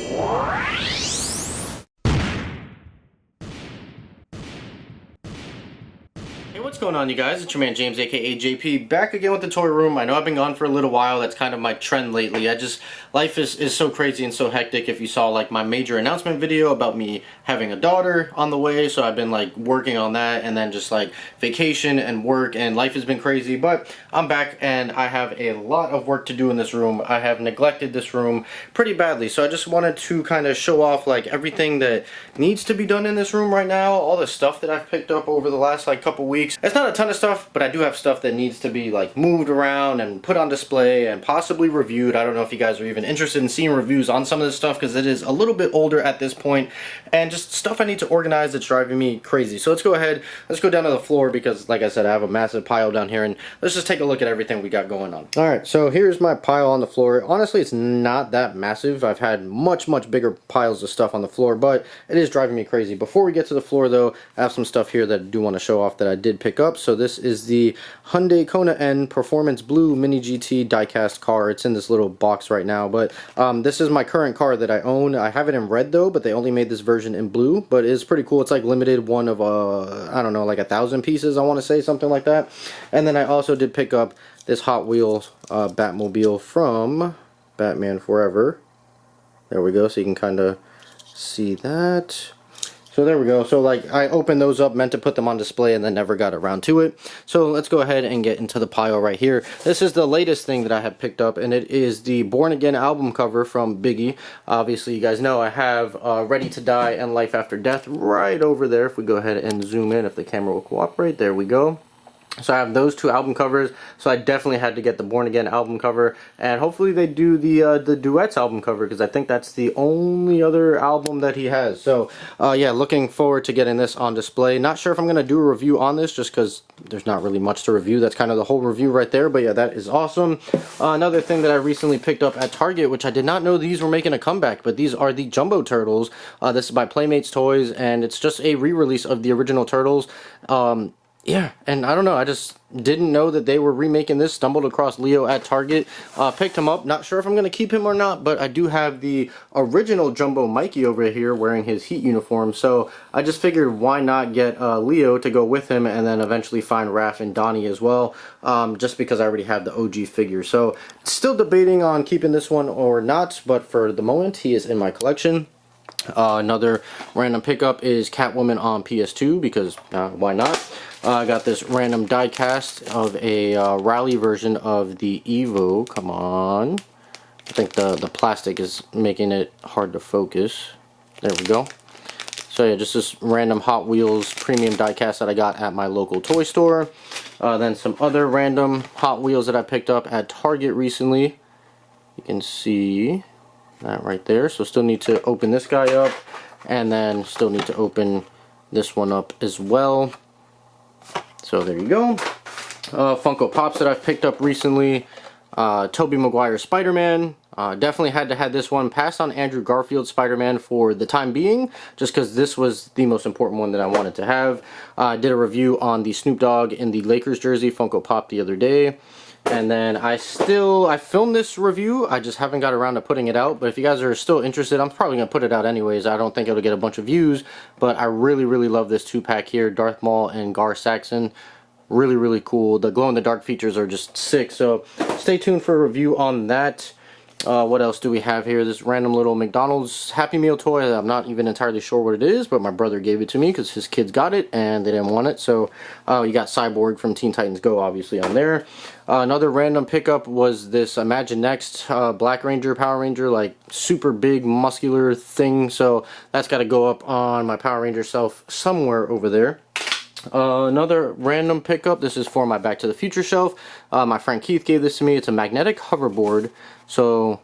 Hey, what's going on, you guys? It's your man James, aka JP, back again with the toy room. I know I've been gone for a little while. That's kind of my trend lately. Life is so crazy and so hectic. If you saw like my major announcement video about me having a daughter on the way, so I've been like working on that, and then just like vacation and work, and life has been crazy. But I'm back and I have a lot of work to do in this room. I have neglected this room pretty badly, so I just wanted to kind of show off like everything that needs to be done in this room right now, all the stuff that I've picked up over the last like couple weeks. It's not a ton of stuff, but I do have stuff that needs to be like moved around and put on display and possibly reviewed. I don't know if you guys are even interested in seeing reviews on some of this stuff, because it is a little bit older at this point, and just stuff I need to organize that's driving me crazy. So let's go ahead, let's go down to the floor, because like I said, I have a massive pile down here, and let's just take a look at everything we got going on. Alright, so here's my pile on the floor. Honestly, it's not that massive. I've had much bigger piles of stuff on the floor, but it is driving me crazy. Before we get to the floor though, I have some stuff here that I do want to show off that I did pick up. So this is the Hyundai Kona N Performance Blue Mini GT diecast car. It's in this little box right now, but this is my current car that I own. I have it in red though, but they only made this version in blue, but it's pretty cool. It's like limited, one of I don't know, like 1,000 pieces, I want to say, something like that. And then I also did pick up this Hot Wheels Batmobile from Batman Forever. There we go, so you can kind of see that. So there we go. So like I opened those up, meant to put them on display, and then never got around to it. So let's go ahead and get into the pile right here. This is the latest thing that I have picked up, and it is the Born Again album cover from Biggie. Obviously you guys know I have Ready to Die and Life After Death right over there. If we go ahead and zoom in, if the camera will cooperate, there we go. So I have those two album covers, so I definitely had to get the Born Again album cover, and hopefully they do the Duets album cover, because I think that's the only other album that he has. So yeah, looking forward to getting this on display. Not sure if I'm going to do a review on this, just because there's not really much to review. That's kind of the whole review right there, but yeah, that is awesome. Another thing that I recently picked up at Target, which I did not know these were making a comeback, but these are the Jumbo Turtles. This is by Playmates Toys, and it's just a re-release of the original Turtles. Yeah, and I don't know, I just didn't know that they were remaking this. Stumbled across Leo at Target, picked him up. Not sure if I'm going to keep him or not, but I do have the original Jumbo Mikey over here wearing his Heat uniform, so I just figured why not get Leo to go with him, and then eventually find Raph and Donnie as well, just because I already have the OG figure. So still debating on keeping this one or not, but for the moment he is in my collection. Another random pickup is Catwoman on PS2, because why not? I got this random die cast of a rally version of the Evo. Come on. I think the plastic is making it hard to focus. There we go. So yeah, just this random Hot Wheels premium die cast that I got at my local toy store. Then some other random Hot Wheels that I picked up at Target recently. You can see that right there. So still need to open this guy up, and then still need to open this one up as well. So there you go. Funko Pops that I've picked up recently. Tobey Maguire Spider-Man. Definitely had to have this one. Passed on Andrew Garfield Spider-Man for the time being, just because this was the most important one that I wanted to have. I did a review on the Snoop Dogg in the Lakers jersey Funko Pop the other day. And then I filmed this review, I just haven't got around to putting it out, but if you guys are still interested, I'm probably going to put it out anyways. I don't think it'll get a bunch of views, but I really love this 2-pack here, Darth Maul and Gar Saxon. Really cool. The glow-in-the-dark features are just sick, so stay tuned for a review on that. What else do we have here? This random little McDonald's Happy Meal toy. I'm not even entirely sure what it is, but my brother gave it to me because his kids got it and they didn't want it. So you got Cyborg from Teen Titans Go obviously on there. Another random pickup was this Imagine Next Black Ranger, Power Ranger, like super big muscular thing. So that's got to go up on my Power Ranger shelf somewhere over there. Another random pickup, this is for my Back to the Future shelf. My friend Keith gave this to me. It's a magnetic hoverboard, so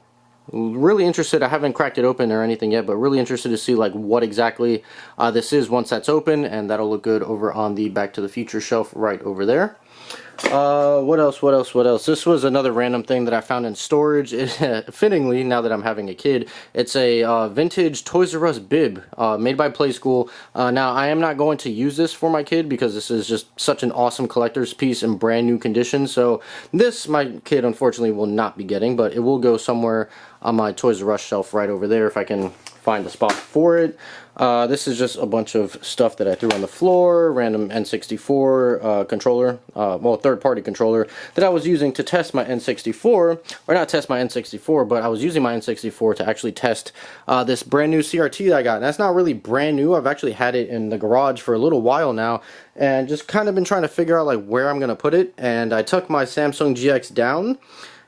really interested. I haven't cracked it open or anything yet, but really interested to see like what exactly this is once that's open, and that'll look good over on the Back to the Future shelf right over there. What else? This was another random thing that I found in storage. Fittingly, now that I'm having a kid, it's a vintage Toys R Us bib made by Playschool. Now, I am not going to use this for my kid because this is just such an awesome collector's piece in brand new condition. So this, my kid, unfortunately, will not be getting, but it will go somewhere on my Toys R Us shelf right over there if I can find a spot for it. This is just a bunch of stuff that I threw on the floor, random N64 controller, well, third-party controller that I was using to test my N64, or not test my N64, but I was using my N64 to actually test this brand new CRT that I got. And that's not really brand new. I've actually had it in the garage for a little while now, and just kind of been trying to figure out like where I'm going to put it. And I took my Samsung GX down,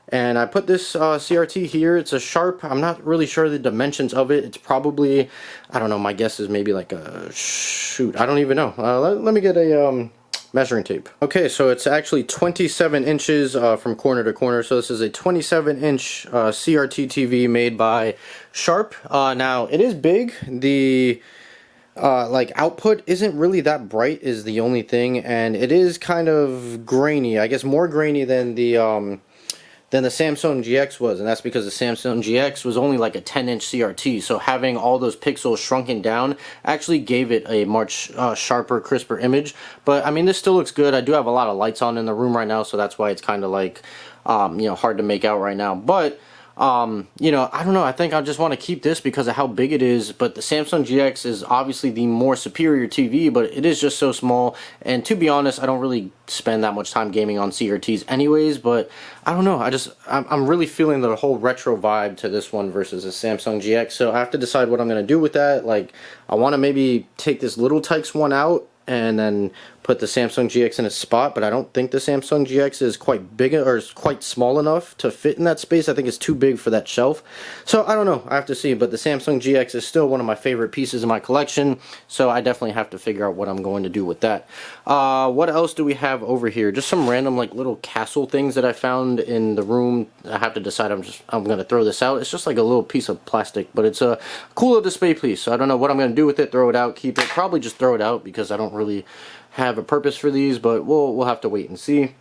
and I put this CRT here. It's a Sharp. I'm not really sure the dimensions of it. It's probably, I don't know, my guess is maybe like a, shoot, I don't even know. Let me get a measuring tape. Okay, so it's actually 27 inches from corner to corner. So this is a 27-inch CRT TV made by Sharp. Now, it is big. The like output isn't really that bright is the only thing, and it is kind of grainy. I guess more grainy than the Samsung GX was, and that's because the Samsung GX was only like a 10-inch CRT, so having all those pixels shrunken down actually gave it a much sharper, crisper image. But I mean, this still looks good. I do have a lot of lights on in the room right now, so that's why it's kind of like you know, hard to make out right now. But you know, I don't know, I think I just want to keep this because of how big it is. But the Samsung GX is obviously the more superior TV, but it is just so small, and to be honest, I don't really spend that much time gaming on CRTs anyways. But I don't know, I'm really feeling the whole retro vibe to this one versus the Samsung GX, so I have to decide what I'm going to do with that. Like, I want to maybe take this Little Tykes one out and then put the Samsung GX in a spot, but I don't think the Samsung GX is quite big or is quite small enough to fit in that space. I think it's too big for that shelf. So I don't know, I have to see, but the Samsung GX is still one of my favorite pieces in my collection, so I definitely have to figure out what I'm going to do with that. What else do we have over here? Just some random like little castle things that I found in the room. I have to decide I'm going to throw this out. It's just like a little piece of plastic, but it's a cool little display piece, so I don't know what I'm going to do with it. Throw it out, keep it, probably just throw it out because I don't really have a purpose for these, but we'll have to wait and see.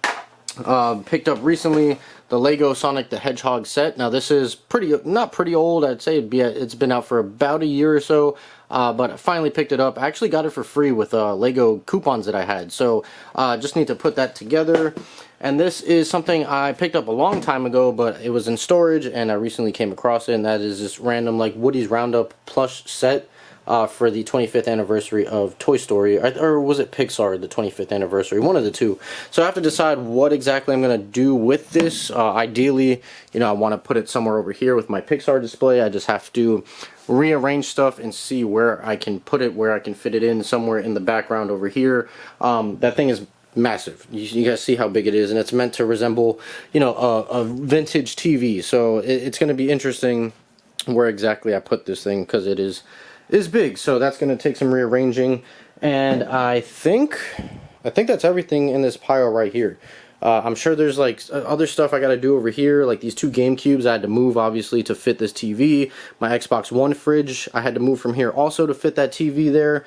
Picked up recently the Lego Sonic the Hedgehog set. Now this is not pretty old. I'd say it's been out for about a year or so, but I finally picked it up. I actually got it for free with Lego coupons that I had, so just need to put that together. And this is something I picked up a long time ago, but it was in storage and I recently came across it, and that is this random like Woody's Roundup plush set for the 25th anniversary of Toy Story, or was it Pixar, the 25th anniversary, one of the two. So I have to decide what exactly I'm going to do with this. Ideally, you know, I want to put it somewhere over here with my Pixar display. I just have to rearrange stuff and see where I can put it, where I can fit it in somewhere in the background over here. That thing is massive. You guys see how big it is, and it's meant to resemble, you know, a vintage TV. So it's going to be interesting where exactly I put this thing, because it is big, so that's going to take some rearranging. And I think that's everything in this pile right here. I'm sure there's like other stuff I got to do over here, like these two GameCubes I had to move obviously to fit this TV. My Xbox One fridge I had to move from here also to fit that TV there.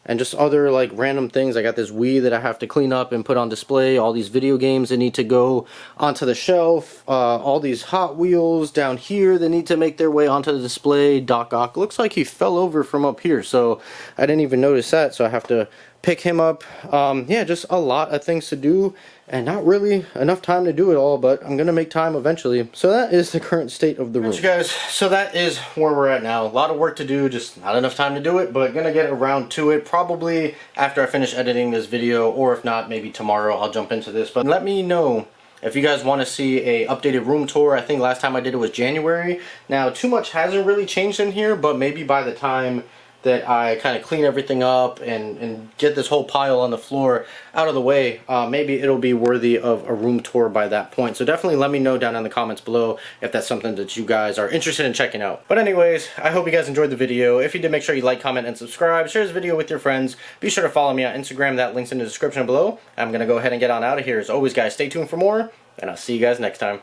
And just other like random things. I got this Wii that I have to clean up and put on display. All these video games that need to go onto the shelf. All these Hot Wheels down here that need to make their way onto the display. Doc Ock looks like he fell over from up here, so I didn't even notice that, so I have to pick him up. Yeah, just a lot of things to do, and not really enough time to do it all, but I'm gonna make time eventually. So that is the current state of the room. Alright, you guys, so that is where we're at now. A lot of work to do, just not enough time to do it, but gonna get around to it probably after I finish editing this video, or if not, maybe tomorrow I'll jump into this. But let me know if you guys want to see a updated room tour. I think last time I did it was January. Now, too much hasn't really changed in here, but maybe by the time that I kind of clean everything up and get this whole pile on the floor out of the way, maybe it'll be worthy of a room tour by that point. So definitely let me know down in the comments below if that's something that you guys are interested in checking out. But anyways, I hope you guys enjoyed the video. If you did, make sure you like, comment, and subscribe. Share this video with your friends. Be sure to follow me on Instagram. That link's in the description below. I'm going to go ahead and get on out of here. As always, guys, stay tuned for more, and I'll see you guys next time.